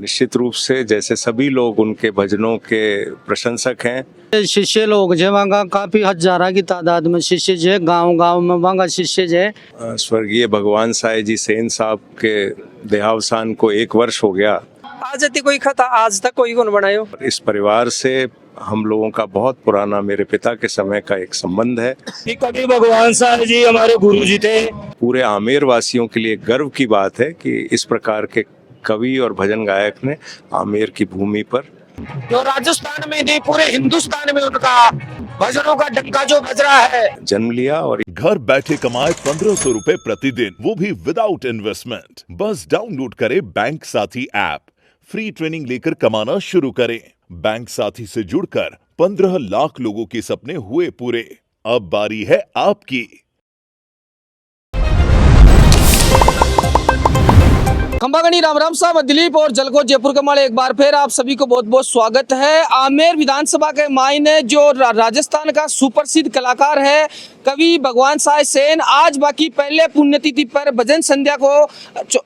निश्चित रूप से जैसे सभी लोग उनके भजनों के प्रशंसक हैं। शिष्य लोग जे वहाँ काफी हजारा की तादाद में शिष्य जे गांव गांव में वहाँ शिष्य जे स्वर्गीय भगवान साई जी सेन साहब के देहावसान को 1 वर्ष हो गया। आज तक कोई खता आज तक कोई कौन बनायो। इस परिवार से हम लोगों का बहुत पुराना मेरे पिता के समय का एक संबंध है। कभी भगवान साहब जी हमारे गुरु जी थे। पूरे आमेर वासियों के लिए गर्व की बात है कि इस प्रकार के कवि और भजन गायक ने आमेर की भूमि पर जो राजस्थान में नहीं पूरे हिंदुस्तान में उनका भजनों का डंका जो बज रहा है जन्म लिया। और घर बैठे कमाए 1500 रुपए प्रतिदिन, वो भी विदाउट इन्वेस्टमेंट। बस डाउनलोड करें बैंक साथी ऐप, फ्री ट्रेनिंग लेकर कमाना शुरू करें। बैंक साथी से जुड़कर 15 लाख लोगों के सपने हुए पूरे। अब बारी है आपकी। खंबागणी राम राम साहब, दिलीप और जलको जयपुर कमाल एक बार फिर आप सभी को बहुत बहुत स्वागत है। आमेर विधानसभा के मायने जो राजस्थान का सुप्रसिद्ध कलाकार है कवि भगवान साई सेन, आज बाकी पहले पुण्यतिथि पर भजन संध्या को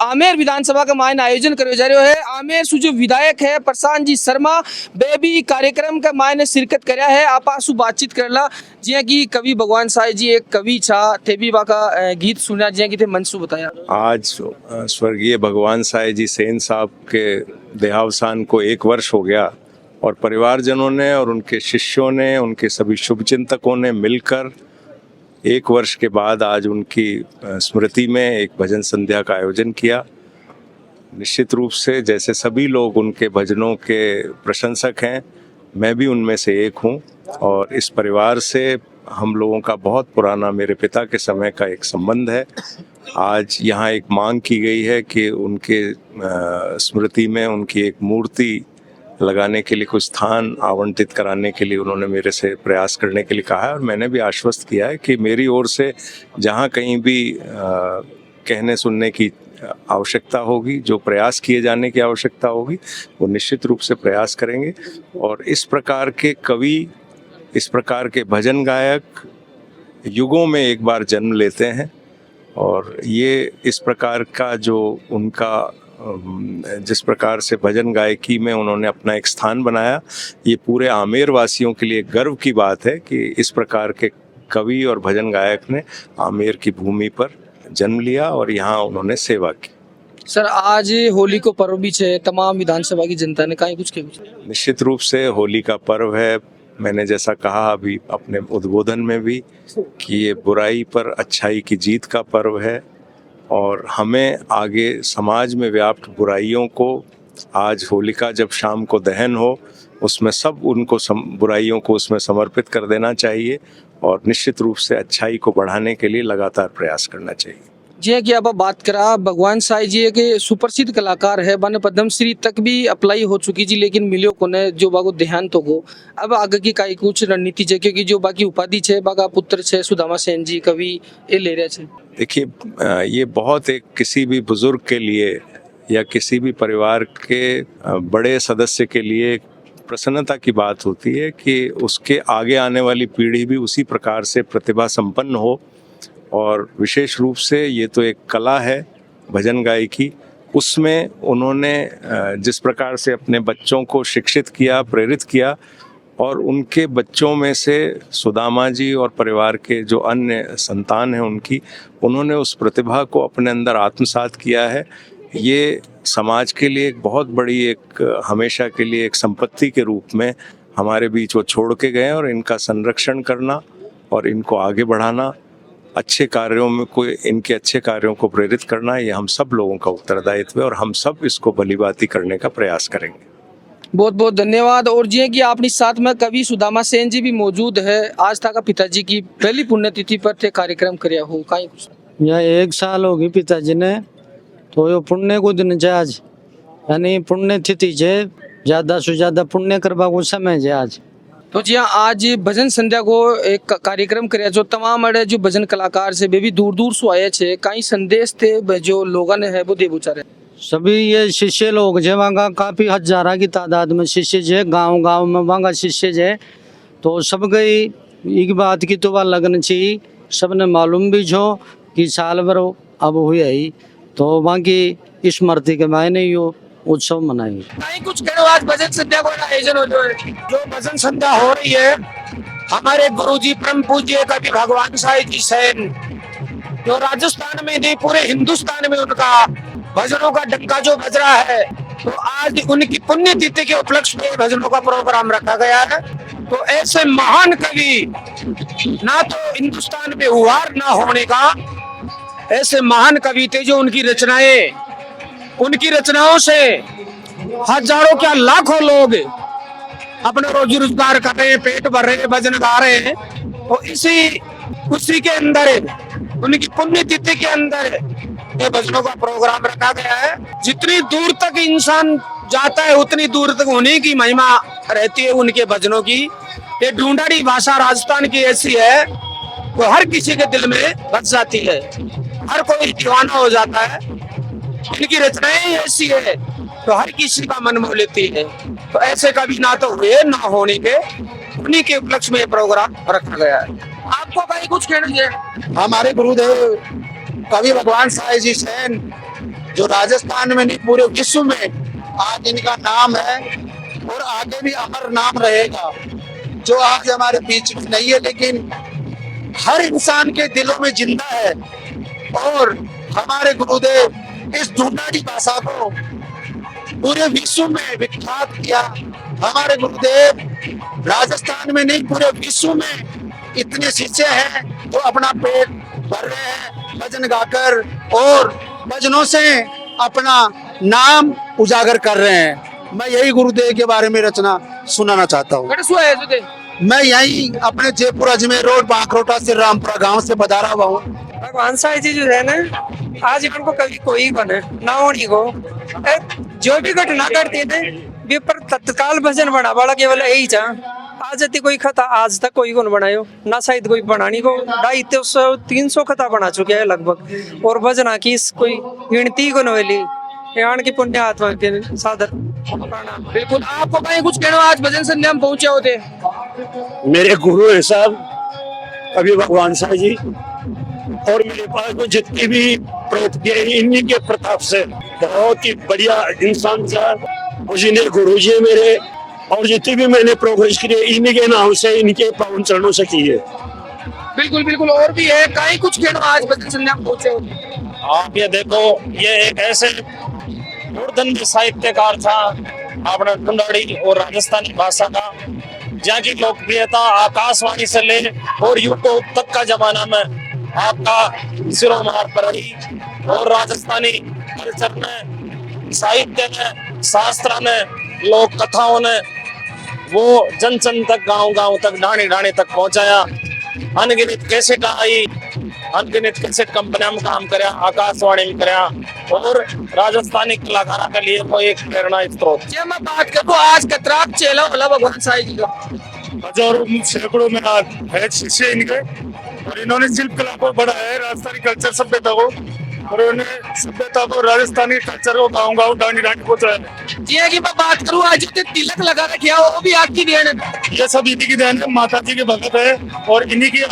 आमेर विधानसभा का मायने आयोजन करो जा रहे है। आमेर से जो विधायक है प्रशांत जी शर्मा वे भी कार्यक्रम के मायने शिरकत कराया है। आप आसू बातचीत करला जिया कि कवि भगवान साई जी एक कवि छा थे भी बाका गीत सुना जिया कि थे मनसू बताया। आज स्वर्गीय भगवान साई जी सेन साहब के देहावसान को 1 वर्ष हो गया और परिवारजनों ने और उनके शिष्यों ने, उनके सभी शुभचिंतकों ने मिलकर 1 वर्ष के बाद आज उनकी स्मृति में एक भजन संध्या का आयोजन किया। निश्चित रूप से जैसे सभी लोग उनके भजनों के प्रशंसक हैं, मैं भी उनमें से एक हूँ। और इस परिवार से हम लोगों का बहुत पुराना मेरे पिता के समय का एक संबंध है। आज यहाँ एक मांग की गई है कि उनके स्मृति में उनकी एक मूर्ति लगाने के लिए कुछ स्थान आवंटित कराने के लिए उन्होंने मेरे से प्रयास करने के लिए कहा है। और मैंने भी आश्वस्त किया है कि मेरी ओर से जहाँ कहीं भी कहने सुनने की आवश्यकता होगी, जो प्रयास किए जाने की आवश्यकता होगी, वो निश्चित रूप से प्रयास करेंगे। और इस प्रकार के कवि, इस प्रकार के भजन गायक युगों में एक बार जन्म लेते हैं। और ये इस प्रकार का जो उनका जिस प्रकार से भजन गायकी में उन्होंने अपना एक स्थान बनाया, ये पूरे आमेर वासियों के लिए गर्व की बात है कि इस प्रकार के कवि और भजन गायक ने आमेर की भूमि पर जन्म लिया और यहाँ उन्होंने सेवा की। सर आज होली को पर्व भी है, तमाम विधानसभा की जनता ने कहीं कुछ किया। निश्चित रूप से होली का पर्व है। मैंने जैसा कहा अभी अपने उद्बोधन में भी कि ये बुराई पर अच्छाई की जीत का पर्व है और हमें आगे समाज में व्याप्त बुराइयों को, आज होलिका जब शाम को दहन हो उसमें सब उनको बुराइयों को उसमें समर्पित कर देना चाहिए और निश्चित रूप से अच्छाई को बढ़ाने के लिए लगातार प्रयास करना चाहिए। जी कि अब बात करा भगवान साई जी एक सुप्रसिद्ध कलाकार है, बने पद्मश्री तक भी अप्लाई हो चुकी जी, लेकिन मिलियो को ने जो बागो देहांत हो। अब आगे की काई कुछ रणनीति है क्योंकि जो बाकी उपाधि है बागा पुत्र है सुदामा सेन जी कवि ये ले रहे थे। देखिए, ये बहुत एक किसी भी बुजुर्ग के लिए या किसी भी परिवार के बड़े सदस्य के लिए प्रसन्नता की बात होती है कि उसके आगे आने वाली पीढ़ी भी उसी प्रकार से प्रतिभा संपन्न हो। और विशेष रूप से ये तो एक कला है भजन गायकी, उसमें उन्होंने जिस प्रकार से अपने बच्चों को शिक्षित किया, प्रेरित किया और उनके बच्चों में से सुदामा जी और परिवार के जो अन्य संतान हैं उन्होंने उस प्रतिभा को अपने अंदर आत्मसात किया है। ये समाज के लिए एक बहुत बड़ी एक हमेशा के लिए एक संपत्ति के रूप में हमारे बीच वो छोड़ के गए और इनका संरक्षण करना और इनको आगे बढ़ाना, अच्छे कार्यों में कोई इनके अच्छे कार्यों को प्रेरित करना, ये हम सब लोगों का उत्तरदायित्व है और हम सब इसको भलीभांति करने का प्रयास करेंगे। बहुत बहुत धन्यवाद। और जी कि अपनी साथ में कवि सुदामा सेन जी भी मौजूद है। आज तक पिताजी की पहली पुण्यतिथि पर थे कार्यक्रम कराया हो कहीं कुछ यह 1 साल होगी पिताजी ने, तो यो पुण्य को दिन जे आज, यानी पुण्य तिथि जे ज्यादा से ज्यादा पुण्य करवा को समय जे आज। तो जी आज भजन संध्या को एक कार्यक्रम कराया जो तमाम अड़े जो भजन कलाकार से वे भी दूर दूर से आए थे, कई संदेश थे जो लोगों ने है वो दे बुचारे। सभी ये शिष्य लोग जे वहाँ काफी हजारा की तादाद में शिष्य जे गांव गांव में वहाँ शिष्य जे, तो सब गई एक बात की तो वह लगन चाहिए, सबने मालूम भी जो कि साल भर अब हुई है, तो वहाँ की स्मृति के मायने यो उत्सव मनाएंगे। कहीं कुछ करो आज भजन संध्या को आयोजन हो जो है जो भजन संध्या हो रही है, हमारे गुरुजी परम पूज्य कवि भगवान साई जी सैन, जो राजस्थान में नहीं पूरे हिंदुस्तान में उनका भजनों का डंका जो बज रहा है, तो आज उनकी पुण्यतिथि के उपलक्ष्य में भजनों का प्रोग्राम रखा गया है। तो ऐसे महान कवि ना तो हिंदुस्तान में हुआ ना होने का, ऐसे महान कवि थे जो उनकी रचनाओं से हजारों क्या लाखों लोग अपना रोजी रोजगार कर रहे हैं, पेट भर रहे हैं, भजन गा रहे हैं। तो उसी के अंदर उनकी पुण्यतिथि के अंदर ये भजनों का प्रोग्राम रखा गया है। जितनी दूर तक इंसान जाता है उतनी दूर तक उन्हीं की महिमा रहती है, उनके भजनों की। ये ढूंढाड़ी भाषा राजस्थान की ऐसी है वो हर किसी के दिल में बस जाती है, हर कोई दीवाना हो जाता है। इनकी रचनाएं ऐसी है तो हर किसी का मन मोह लेती है। तो ऐसे कभी ना तो हुए ना होने के, उन्हीं के उपलक्ष्य में प्रोग्राम रखा गया है। आपको कहीं कुछ कहना चाहिए? हमारे गुरुदेव कवि भगवान साई जी सैन, जो राजस्थान में नहीं पूरे विश्व में आज इनका नाम है और आगे भी अमर नाम रहेगा, जो आज हमारे बीच में नहीं है लेकिन हर इंसान के दिलों में जिंदा है। और हमारे गुरुदेव इस ढूंढाड़ी भाषा को पूरे विश्व में विख्यात किया। हमारे गुरुदेव राजस्थान में नहीं पूरे विश्व में इतने शिष्य हैं जो अपना पेट भर रहे हैं भजन गाकर और भजनों से अपना नाम उजागर कर रहे हैं। मैं यही गुरुदेव के बारे में रचना सुनाना चाहता हूँ। मैं यही अपने जयपुर अजमेर रोड बांकरोटा से रामपुरा गांव से पधारा हुआ हूँ। भगवान साई जी जो है ना, आज इनको कभी कोई बने ना होनी को जो भी घटना करती थे वे पर तत्काल भजन बना बड़ा केवल यही चाह। आज यदि कोई खता आज तक कोई कौन बनायो ना, शायद कोई बनानी को 250-300 खता बना चुके हैं लगभग, और भजना की कोई गिनती को नवेली यान की पुण्य आत्मा के सादर प्रणाम। बिल्कुल। आपको कहीं कुछ कहना? आज भजन संध्या में पहुंचे होते मेरे गुरु है साहब कवि भगवान साई जी, और मेरे पास में जितनी भी प्रतिक्रिया इन्हीं के प्रताप से बहुत ही बढ़िया इंसान था। जिन्हें गुरु जी मेरे, और जितनी भी मैंने प्रोग्रेस की इन्हीं के नाम से, इनके पावन चरणों से की है। बिल्कुल बिल्कुल। और भी है कहीं कुछ कहना? आज भजन संध्या में पहुंचे होते। आप ये देखो, ये एक ऐसे मूर्धन साहित्यकार था अपना ढूंढाड़ी और राजस्थानी भाषा का, जहाँ की लोकप्रियता आकाशवाणी से ले और यूट्यूब तक का जमाना में आपका सिरोमार पर रही। और राजस्थानी कल्चर में, साहित्य में, शास्त्र में, लोक कथाओं ने वो जन जन तक, गांव गांव तक, ढाणी ढाणी तक पहुंचाया। अनगिनत कैसेट आई, अनगिनत कैसेट कंपनियां में काम कराया, आकाशवाणी में कराया, और राजस्थानी कलाकारों के लिए वो एक प्रेरणा स्त्रोत। जब मैं बात करूँ आज कतराक चेला वाला भगवान साई जी का, हजारों सैकड़ों में है शिष्य इनके, और इन्होंने शिल्प कला को बढ़ाया है, राजस्थानी कल्चर सभ्यता को, और उन्होंने सभ्यता को, राजस्थानी कल्चर को गाँव गाँव ढाणी ढाणी पहुंचाया। जी की मैं बात करूँ आज तिलक लगा रखे वो भी आपकी देन है? ये सब इन्हीं की देन है, माता जी के भगत है, और इन्हीं की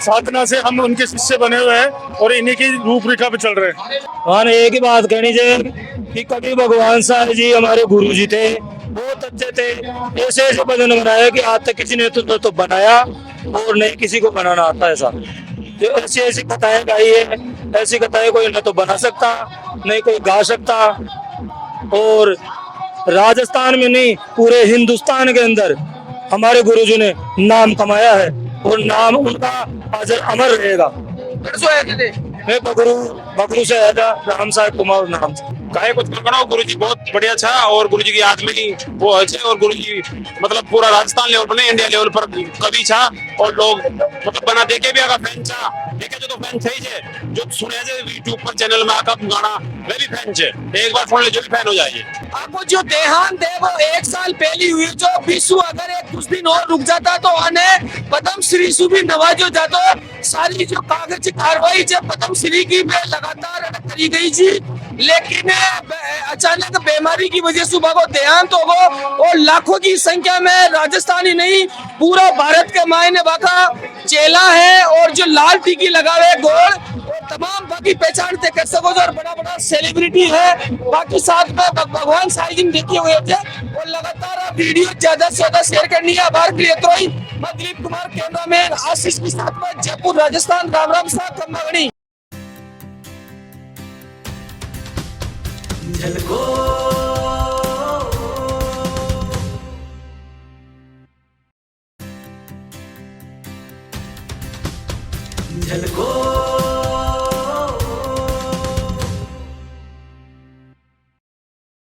साधना से हम उनके शिष्य बने हुए हैं और इन्हीं की रूपरेखा पे चल रहे हैं। मैंने एक ही बात कहनी चाहिए कि कभी भगवान साई जी हमारे गुरु जी थे, बहुत अच्छे थे। ऐसे ऐसे भजन बनाए कि आज तक किसी ने तो बनाया और नहीं किसी को बनाना आता है साहब। जो ऐसी ऐसी कथाएं गाई है, ऐसी कथाएं कोई न तो बना सकता, नहीं कोई गा सकता। और राजस्थान में नहीं पूरे हिंदुस्तान के अंदर हमारे गुरुजी ने नाम कमाया है, और नाम उनका आज अमर रहेगा। मैं बगरू से आया था, राम साहब कुमार नाम से। काहे कुछ बनाओ, गुरु जी बहुत बढ़िया था, और गुरु जी की याद में ही वो है, और गुरु जी मतलब पूरा राजस्थान लेवल पर नहीं इंडिया लेवल पर कवि था, और लोग मतलब बना देखे भी अगर फैन था देखे जो तो फैन थे ही, जो सुने जे यूट्यूब पर चैनल में आकर गाना वे भी फैन छे, एक बार सुन ले जो भी फैन हो जाइए। आपको जो देहांत है वो 1 साल पहले हुई, जो विश्व अगर एक कुछ दिन और रुक जाता तो आने पद्म श्री सुभी नवाजो जातो। सारी जो कागज कार्रवाई जब पद्म श्री की लगातार करी गई थी, लेकिन अचानक बीमारी की वजह से को देहांत हो गो, और लाखों की संख्या में राजस्थानी नहीं पूरा भारत के मायने बाका चेला है, और जो लाल टीकी लगावे गोल, और तमाम बाकी पहचानते कर सको और बड़ा बड़ा सेलिब्रिटी है बाकी साथ में भगवान साईं जी देखे हुए थे और लगातार आप वीडियो ज्यादा से ज्यादा शेयर करनी है। आभार के लिए तो ही मैं दिलीप कुमार कैमरामैन आशीष के साथ में जयपुर राजस्थान। राम राम सा कम्बागणी। झलको